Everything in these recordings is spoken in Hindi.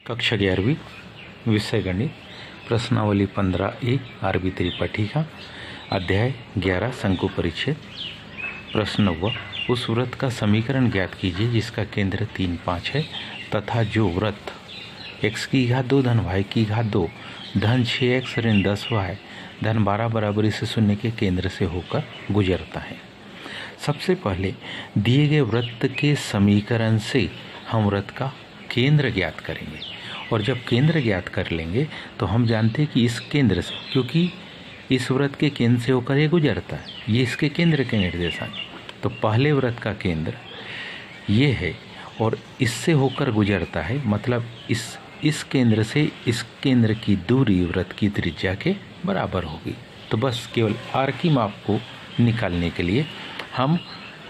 कक्षा 11वीं विषय गणित प्रश्नावली 15A आरबी त्रिपाठी का अध्याय 11 शंकु परिच्छेद। प्रश्न 9 उस वृत्त का समीकरण ज्ञात कीजिए जिसका केंद्र 3, 5 है तथा जो वृत्त x की घात 2 धन y की घात 2 धन 6x ऋण 10y धन 12 बराबरी से 0 के केंद्र से होकर गुजरता है। सबसे पहले दिए गए वृत्त के समीकरण से हम वृत्त का केंद्र ज्ञात करेंगे और जब केंद्र ज्ञात कर लेंगे तो हम जानते हैं कि इस केंद्र से, क्योंकि इस वृत्त के केंद्र से होकर ये गुजरता है, ये इसके केंद्र के निर्देशांक, तो पहले वृत्त का केंद्र ये है और इससे होकर गुजरता है, मतलब इस केंद्र से इस केंद्र की दूरी वृत्त की त्रिज्या के बराबर होगी। तो बस केवल आर की माप को निकालने के लिए हम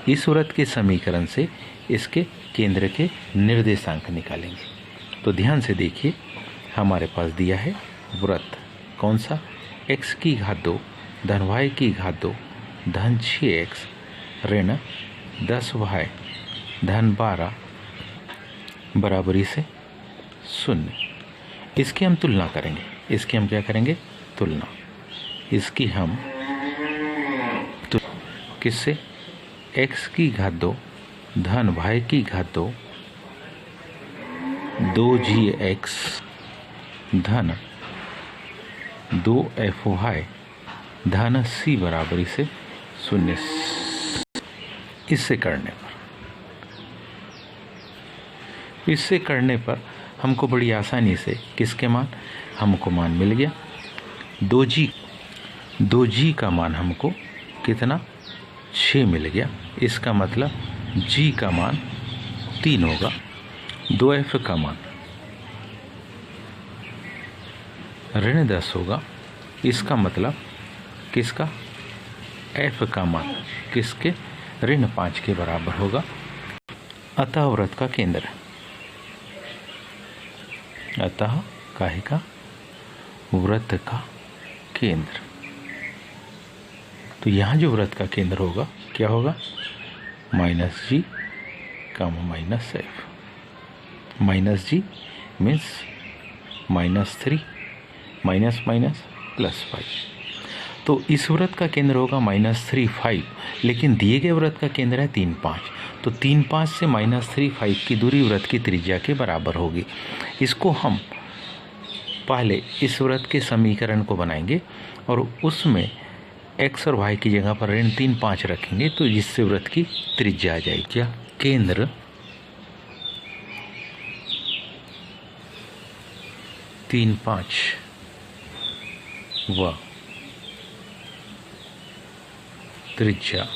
इस वृत्त के समीकरण से इसके केंद्र के निर्देशांक निकालेंगे। तो ध्यान से देखिए, हमारे पास दिया है वृत्त कौन सा, x की घात 2 धन y की घात 2 धन 6x ऋण 10y धन 12 बराबरी से 0। इसकी हम तुलना करेंगे, इसकी हम क्या करेंगे, तुलना। इसकी हम किससे, x की घात 2 धन y की घात 2 2gx धन 2fy धन c बराबरी से 0। इससे करने पर हमको बड़ी आसानी से किसके मान, हमको मान मिल गया 2g का मान हमको कितना 6 मिल गया। इसका मतलब g का मान 3 होगा, 2f का मान ऋण 10 होगा। इसका मतलब किसका, f का मान किसके, ऋण 5 के बराबर होगा। अतः वृत्त का केंद्र, अतः काहे का, वृत्त का केंद्र। तो यहाँ जो वृत्त का केंद्र होगा क्या होगा, -g, -f। -g means -3 ±+5। तो इस वृत्त का केंद्र होगा -3, 5, लेकिन दिए गए वृत्त का केंद्र है 3, 5। तो 3, 5 से -3, 5 की दूरी वृत्त की त्रिज्या के बराबर होगी। इसको हम पहले इस वृत्त के समीकरण को बनाएंगे और उसमें x और y की जगह पर ऋण 3, 5 रखेंगे, तो जिससे वृत्त की त्रिज्या आ जाएगी। क्या, केंद्र 3, 5 व त्रिज्या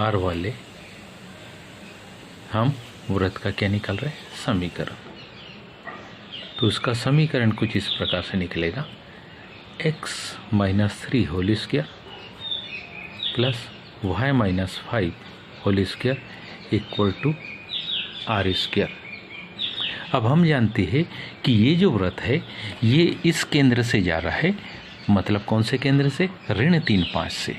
r वाले हम वृत्त का क्या निकाल रहे हैं, समीकरण। तो उसका समीकरण कुछ इस प्रकार से निकलेगा, x -3 whole square plus y -5 whole square equal to r square. अब हम जानते हैं कि ये जो वृत्त है ये इस केंद्र से जा रहा है, मतलब कौन से केंद्र से, ऋण 3, 5 से।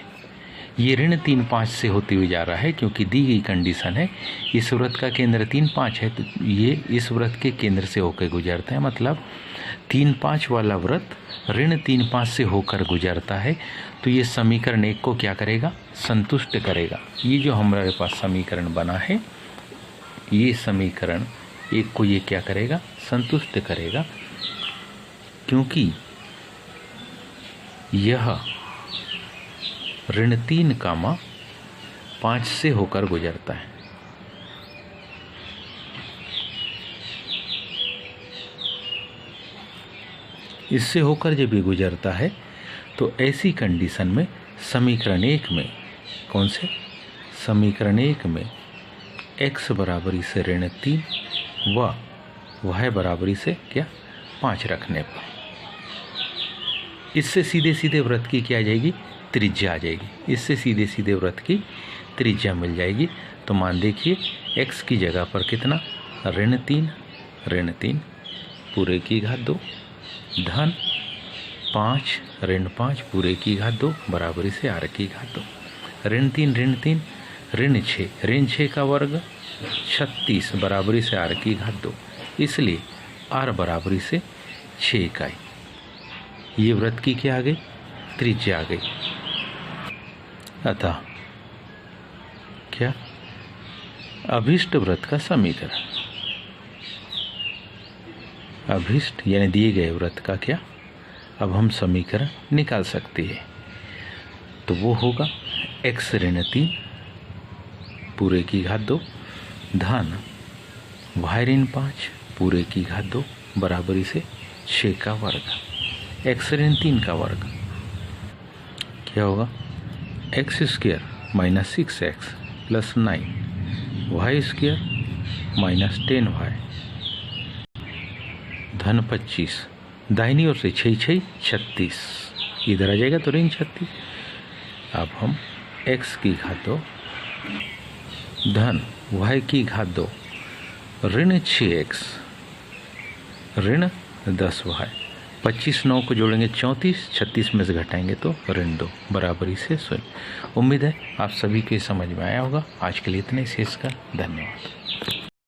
ये ऋण 3, 5 से होते हुए जा रहा है, क्योंकि दी गई कंडीशन है इस वृत्त का केंद्र 3, 5 है, तो ये इस वृत्त के केंद्र से होकर गुजरता है, मतलब 3, 5 वाला वृत्त ऋण 3, 5 से होकर गुजरता है। तो ये समीकरण 1 को क्या करेगा, संतुष्ट करेगा। ये जो हमारे पास समीकरण बना है, ये समीकरण 1 को ये क्या करेगा, संतुष्ट करेगा, क्योंकि यह ऋण 3, 5 से होकर गुजरता है। इससे होकर जब ये गुजरता है तो ऐसी कंडीशन में समीकरण 1 में, कौन से, समीकरण 1 में x बराबरी से ऋण 3 व y बराबरी से क्या, 5 रखने पर इससे सीधे सीधे वृत्त की क्या आ जाएगी, त्रिज्या आ जाएगी। इससे सीधे सीधे वृत्त की त्रिज्या मिल जाएगी। तो मान देखिए, x की जगह पर कितना, ऋण 3 पूरे की घात 2 धन 5 ऋण 5 पूरे की घात 2 बराबरी से r की घात 2 ऋण 3 ऋण 6 का वर्ग 36 बराबरी से r की घात 2 इसलिए r बराबरी से 6 इकाई। ये वृत्त की क्या आ गई? त्रिज्या आ गई। अतः क्या? अभीष्ट वृत्त का समीकरण, अभीष्ट यानी दिए गए वृत्त का क्या अब हम समीकरण निकाल सकते हैं। तो वो होगा x ऋण 3 पूरे की घात 2 धन y ऋण 5 पूरे की घात 2 बराबरी से 6 का वर्ग। x ऋण 3 का वर्ग क्या होगा? X square minus 6x plus 9 y square minus 10y धन 25 दाहिनी ओर से 6 6 36 इधर आ जाएगा तो ऋण 36। अब हम x की घात 2 धन y की घात 2 ऋण 6x ऋण 10y 25 9 को जोड़ेंगे 34 36 में से घटाएंगे तो ऋण 2 बराबरी से 0। उम्मीद है आप सभी के समझ में आया होगा। आज के लिए इतना ही, शेष का धन्यवाद।